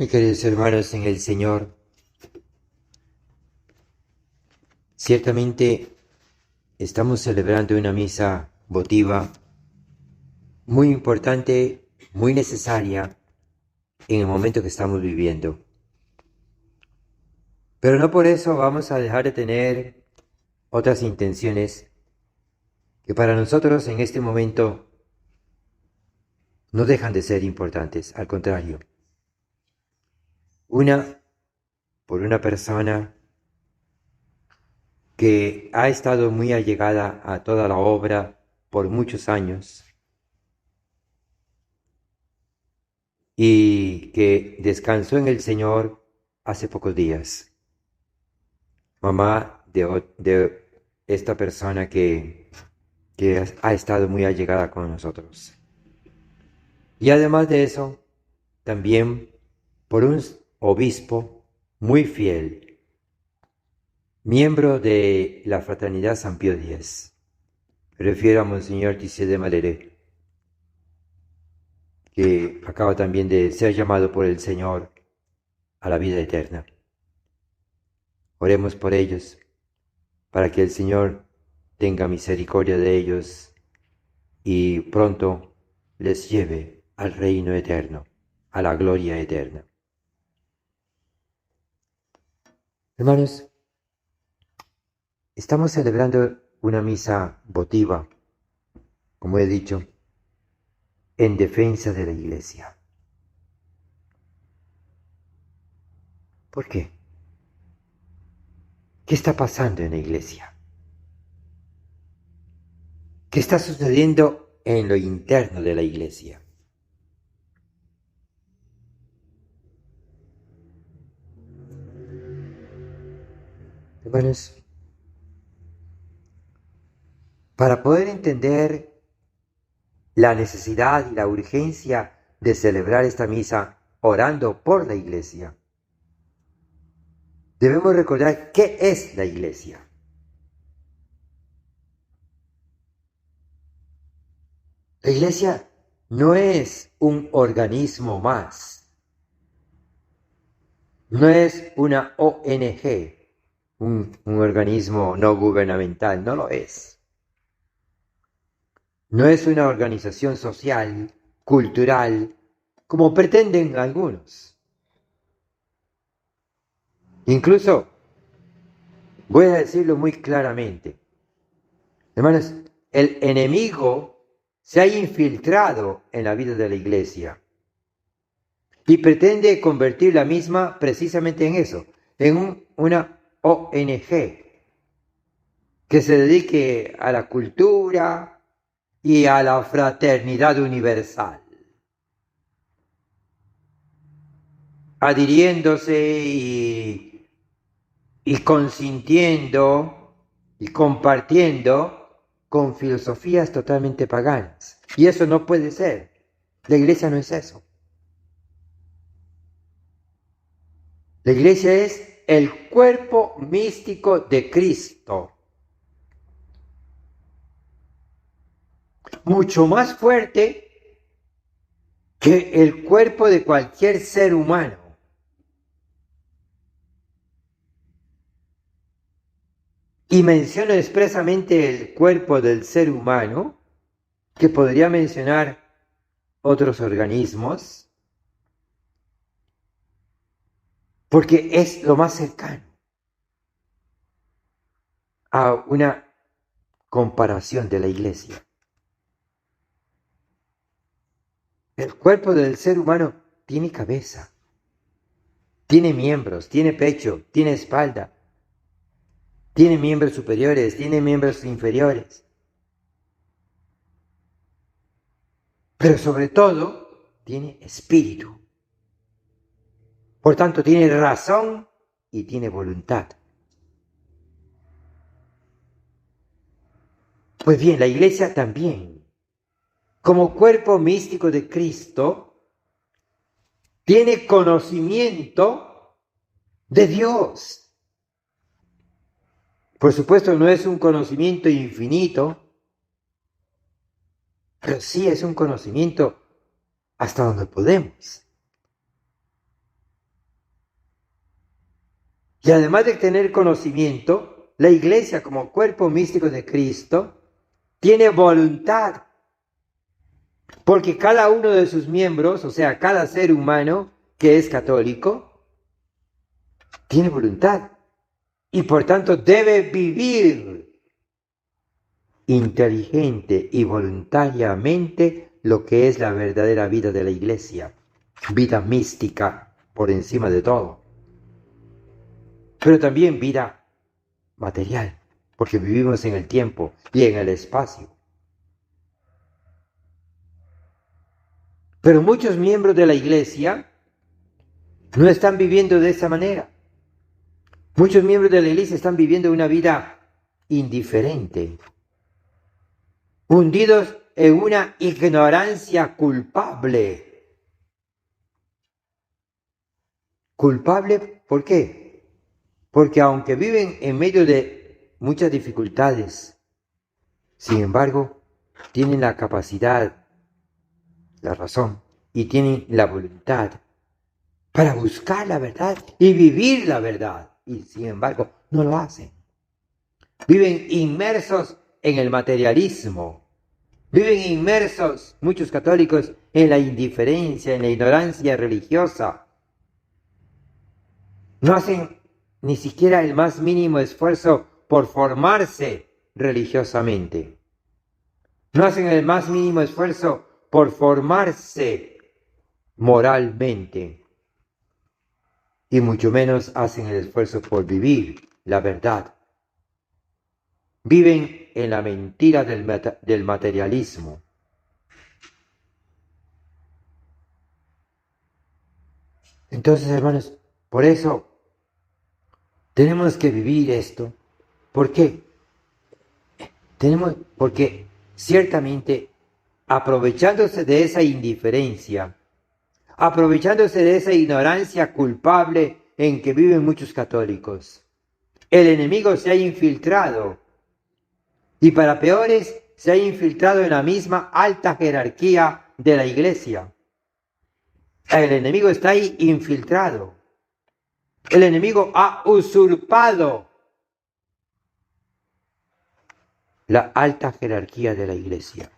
Mis queridos hermanos en el Señor, ciertamente estamos celebrando una misa votiva muy importante, muy necesaria en el momento que estamos viviendo. Pero no por eso vamos a dejar de tener otras intenciones que para nosotros en este momento no dejan de ser importantes, al contrario. Una, por una persona que ha estado muy allegada a toda la obra por muchos años y que descansó en el Señor hace pocos días. Mamá de esta persona que ha estado muy allegada con nosotros. Y además de eso, también por un obispo muy fiel, miembro de la Fraternidad San Pío X. Me refiero a Monseñor Tissé de Maleret, que acaba también de ser llamado por el Señor a la vida eterna. Oremos por ellos, para que el Señor tenga misericordia de ellos y pronto les lleve al reino eterno, a la gloria eterna. Hermanos, estamos celebrando una misa votiva, como he dicho, en defensa de la Iglesia. ¿Por qué? ¿Qué está pasando en la Iglesia? ¿Qué está sucediendo en lo interno de la Iglesia? Hermanos, para poder entender la necesidad y la urgencia de celebrar esta misa orando por la Iglesia, debemos recordar qué es la Iglesia. La Iglesia no es un organismo más, no es una ONG, un organismo no gubernamental, no lo es. No es una organización social, cultural, como pretenden algunos. Incluso, voy a decirlo muy claramente, hermanos, el enemigo se ha infiltrado en la vida de la Iglesia y pretende convertir la misma precisamente en eso, en una ONG que se dedique a la cultura y a la fraternidad universal, adhiriéndose y consintiendo y compartiendo con filosofías totalmente paganas. Y eso no puede ser. La Iglesia no es eso. La Iglesia es el cuerpo místico de Cristo. Mucho más fuerte que el cuerpo de cualquier ser humano. Y menciono expresamente el cuerpo del ser humano, que podría mencionar otros organismos, porque es lo más cercano a una comparación de la Iglesia. El cuerpo del ser humano tiene cabeza, tiene miembros, tiene pecho, tiene espalda, tiene miembros superiores, tiene miembros inferiores. Pero sobre todo, tiene espíritu. Por tanto, tiene razón y tiene voluntad. Pues bien, la Iglesia también, como cuerpo místico de Cristo, tiene conocimiento de Dios. Por supuesto, no es un conocimiento infinito, pero sí es un conocimiento hasta donde podemos. Y además de tener conocimiento, la iglesia como cuerpo místico de Cristo tiene voluntad, porque cada uno de sus miembros, o sea, cada ser humano que es católico, tiene voluntad y por tanto debe vivir inteligente y voluntariamente lo que es la verdadera vida de la iglesia, vida mística por encima de todo, pero también vida material, porque vivimos en el tiempo y en el espacio. Pero muchos miembros de la iglesia no están viviendo de esa manera. Muchos miembros de la iglesia están viviendo una vida indiferente, hundidos en una ignorancia culpable. ¿Culpable por qué? Porque aunque viven en medio de muchas dificultades, sin embargo, tienen la capacidad, la razón y tienen la voluntad para buscar la verdad y vivir la verdad. Y sin embargo, no lo hacen. Viven inmersos en el materialismo. Viven inmersos, muchos católicos, en la indiferencia, en la ignorancia religiosa. No hacen ni siquiera el más mínimo esfuerzo por formarse religiosamente. No hacen el más mínimo esfuerzo por formarse moralmente. Y mucho menos hacen el esfuerzo por vivir la verdad. Viven en la mentira del materialismo. Entonces, hermanos, por eso tenemos que vivir esto. ¿Por qué? Porque ciertamente, aprovechándose de esa indiferencia, aprovechándose de esa ignorancia culpable en que viven muchos católicos, el enemigo se ha infiltrado y para peores se ha infiltrado en la misma alta jerarquía de la iglesia. El enemigo está ahí infiltrado. El enemigo ha usurpado la alta jerarquía de la iglesia.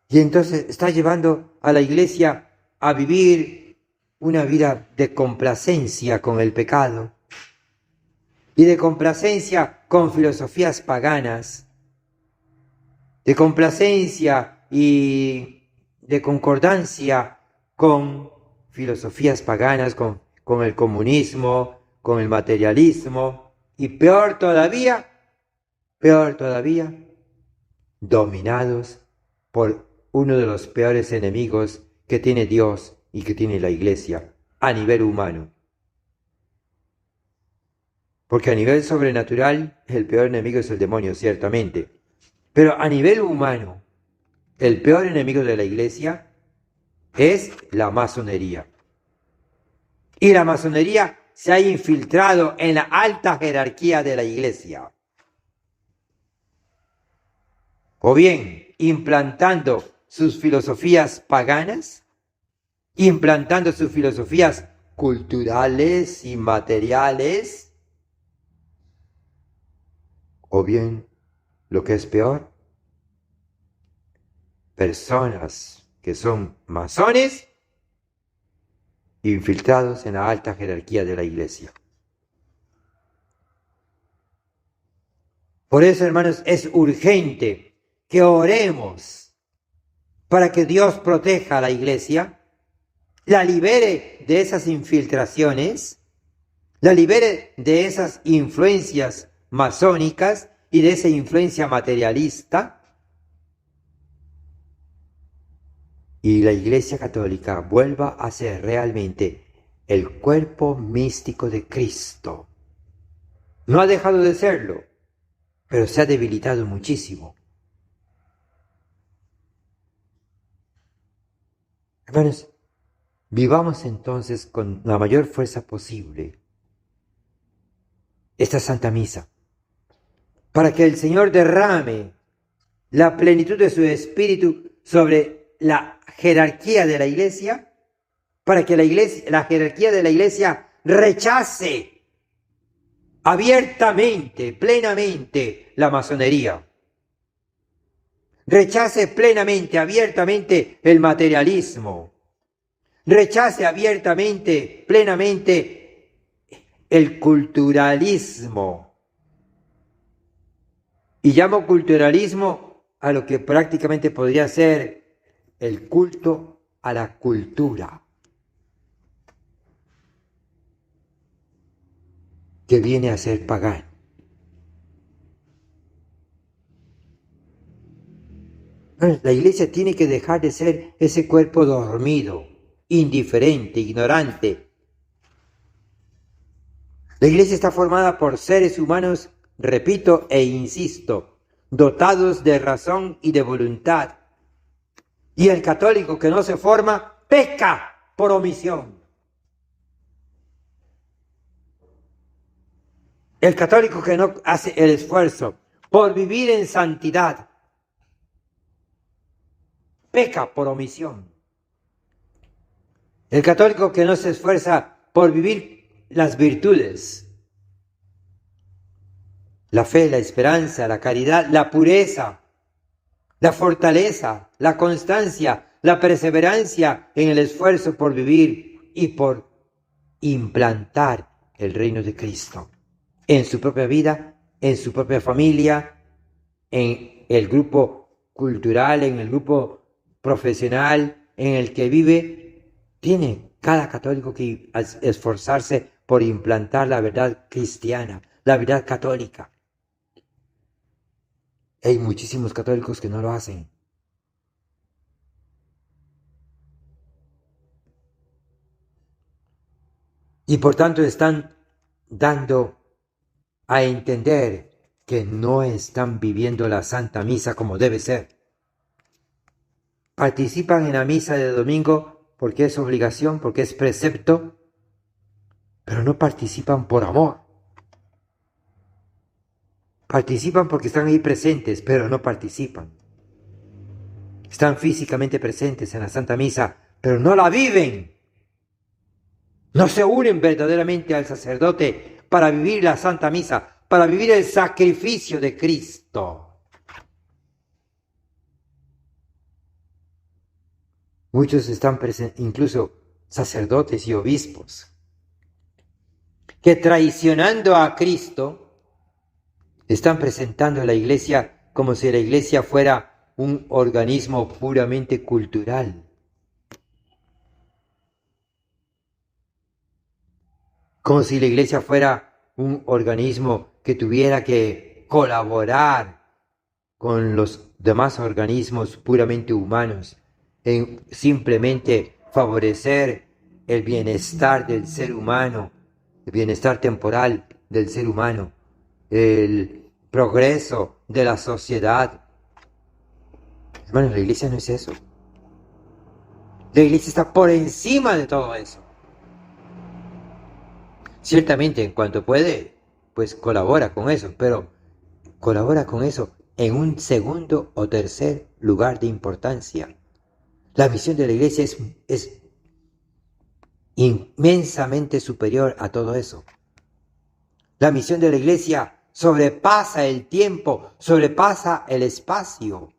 Y entonces está llevando a la iglesia a vivir una vida de complacencia con el pecado y de complacencia con filosofías paganas, de complacencia y de concordancia con filosofías paganas, con el comunismo, con el materialismo y peor todavía, dominados por uno de los peores enemigos que tiene Dios y que tiene la iglesia a nivel humano. Porque a nivel sobrenatural el peor enemigo es el demonio, ciertamente. Pero a nivel humano, el peor enemigo de la iglesia es la masonería. Y la masonería se ha infiltrado en la alta jerarquía de la iglesia. O bien implantando sus filosofías paganas, implantando sus filosofías culturales y materiales, o bien, lo que es peor, personas que son masones infiltrados en la alta jerarquía de la iglesia. Por eso, hermanos, es urgente que oremos para que Dios proteja a la iglesia, la libere de esas infiltraciones, la libere de esas influencias masónicas y de esa influencia materialista, y la Iglesia Católica vuelva a ser realmente el cuerpo místico de Cristo. No ha dejado de serlo, pero se ha debilitado muchísimo. Hermanos, vivamos entonces con la mayor fuerza posible esta Santa Misa, para que el Señor derrame la plenitud de su Espíritu sobre la jerarquía de la Iglesia para que la jerarquía de la iglesia rechace abiertamente, plenamente la masonería. Rechace plenamente, abiertamente el materialismo. Rechace abiertamente, plenamente el culturalismo. Y llamo culturalismo a lo que prácticamente podría ser el culto a la cultura, que viene a ser pagano. La iglesia tiene que dejar de ser ese cuerpo dormido, indiferente, ignorante. La iglesia está formada por seres humanos, repito e insisto, dotados de razón y de voluntad. Y el católico que no se forma, peca por omisión. El católico que no hace el esfuerzo por vivir en santidad, peca por omisión. El católico que no se esfuerza por vivir las virtudes, la fe, la esperanza, la caridad, la pureza, la fortaleza, la constancia, la perseverancia en el esfuerzo por vivir y por implantar el reino de Cristo en su propia vida, en su propia familia, en el grupo cultural, en el grupo profesional en el que vive. Tiene cada católico que esforzarse por implantar la verdad cristiana, la verdad católica. Hay muchísimos católicos que no lo hacen. Y por tanto están dando a entender que no están viviendo la Santa Misa como debe ser. Participan en la misa de domingo porque es obligación, porque es precepto, pero no participan por amor. Participan porque están ahí presentes, pero no participan. Están físicamente presentes en la Santa Misa, pero no la viven. No se unen verdaderamente al sacerdote para vivir la Santa Misa, para vivir el sacrificio de Cristo. Muchos están presentes, incluso sacerdotes y obispos, que traicionando a Cristo, están presentando a la iglesia como si la iglesia fuera un organismo puramente cultural. Como si la iglesia fuera un organismo que tuviera que colaborar con los demás organismos puramente humanos en simplemente favorecer el bienestar del ser humano, el bienestar temporal del ser humano, el progreso de la sociedad. Hermanos, la iglesia no es eso. La iglesia está por encima de todo eso. Ciertamente, en cuanto puede, pues colabora con eso, pero colabora con eso en un segundo o tercer lugar de importancia. La misión de la iglesia es inmensamente superior a todo eso. La misión de la iglesia sobrepasa el tiempo, sobrepasa el espacio.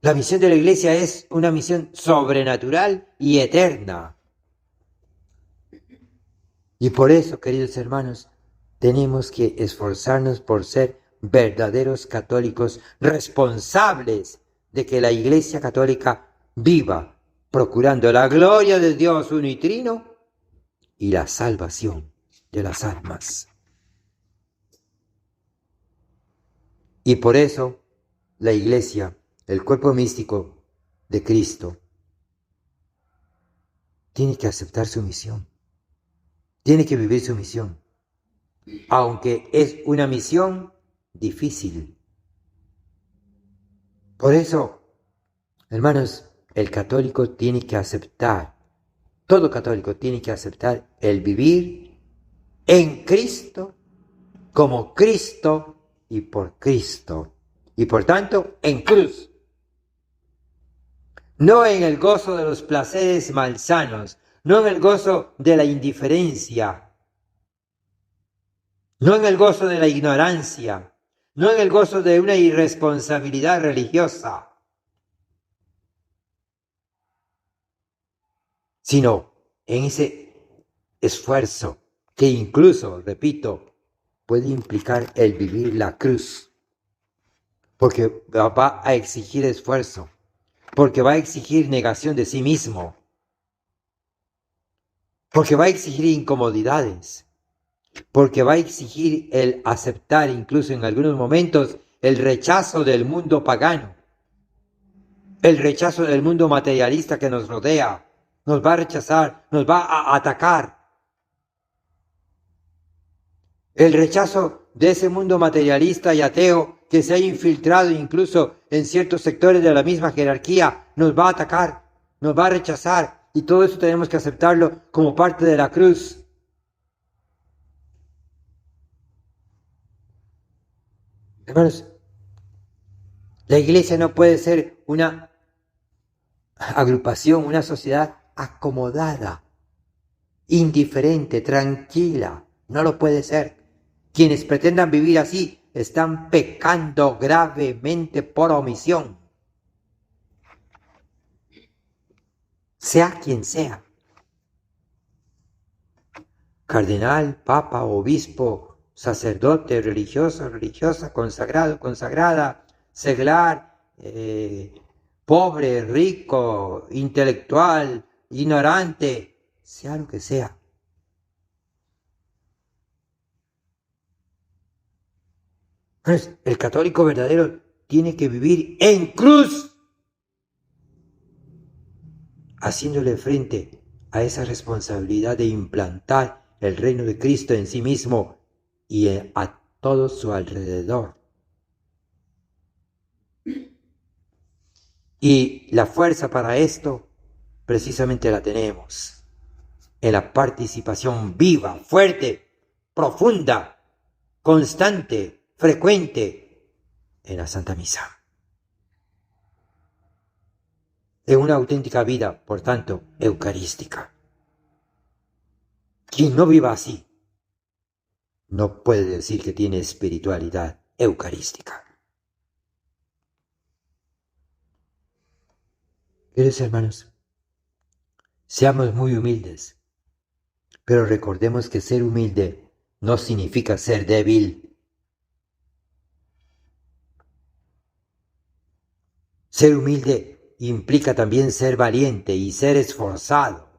La misión de la iglesia es una misión sobrenatural y eterna. Y por eso, queridos hermanos, tenemos que esforzarnos por ser verdaderos católicos responsables de que la Iglesia Católica viva procurando la gloria de Dios uno y trino y la salvación de las almas. Y por eso la Iglesia, el cuerpo místico de Cristo, tiene que aceptar su misión, tiene que vivir su misión, aunque es una misión difícil. Por eso, hermanos, el católico tiene que aceptar, todo católico tiene que aceptar el vivir en Cristo, como Cristo y por Cristo, y por tanto en cruz. no en el gozo de los placeres malsanos, no en el gozo de la indiferencia, no en el gozo de la ignorancia, no en el gozo de una irresponsabilidad religiosa, sino en ese esfuerzo que incluso, repito, puede implicar el vivir la cruz, porque va a exigir esfuerzo, porque va a exigir negación de sí mismo, porque va a exigir incomodidades, porque va a exigir el aceptar incluso en algunos momentos el rechazo del mundo pagano, el rechazo del mundo materialista que nos rodea, nos va a rechazar, nos va a atacar. El rechazo de ese mundo materialista y ateo que se ha infiltrado incluso en ciertos sectores de la misma jerarquía nos va a atacar, nos va a rechazar, y todo eso tenemos que aceptarlo como parte de la cruz. Hermanos, la iglesia no puede ser una agrupación, una sociedad acomodada, indiferente, tranquila. No lo puede ser. Quienes pretendan vivir así están pecando gravemente por omisión. Sea quien sea. Cardenal, papa, obispo, sacerdote, religioso, religiosa, consagrado, consagrada, seglar, pobre, rico, intelectual, ignorante, sea lo que sea. Pues el católico verdadero tiene que vivir en cruz, haciéndole frente a esa responsabilidad de implantar el reino de Cristo en sí mismo y a todo su alrededor. Y la fuerza para esto precisamente la tenemos en la participación viva, fuerte, profunda, constante, frecuente en la Santa Misa. En una auténtica vida, por tanto, eucarística. Quien no viva así no puede decir que tiene espiritualidad eucarística. Queridos hermanos, seamos muy humildes, pero recordemos que ser humilde no significa ser débil. Ser humilde implica también ser valiente y ser esforzado.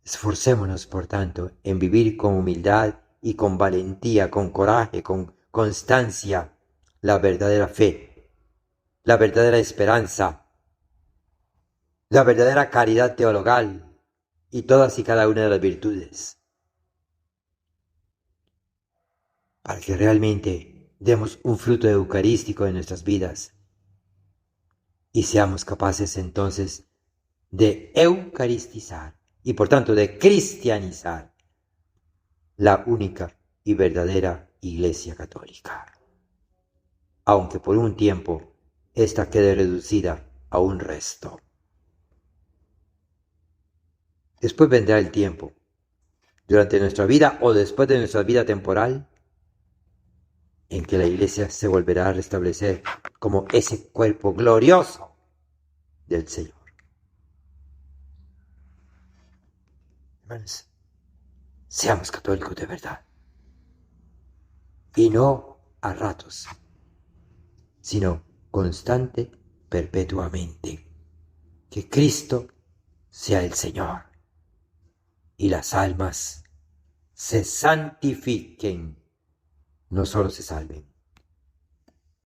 Esforcémonos, por tanto, en vivir con humildad y con valentía, con coraje, con constancia, la verdadera fe, la verdadera esperanza, la verdadera caridad teologal y todas y cada una de las virtudes, para que realmente demos un fruto eucarístico en nuestras vidas y seamos capaces entonces de eucaristizar y por tanto de cristianizar la única y verdadera Iglesia Católica, aunque por un tiempo ésta quede reducida a un resto. Después vendrá el tiempo, durante nuestra vida o después de nuestra vida temporal, en que la Iglesia se volverá a restablecer como ese cuerpo glorioso del Señor. Hermanos, seamos católicos de verdad. Y no a ratos, sino constante, perpetuamente. Que Cristo sea el Señor y las almas se santifiquen, no solo se salven.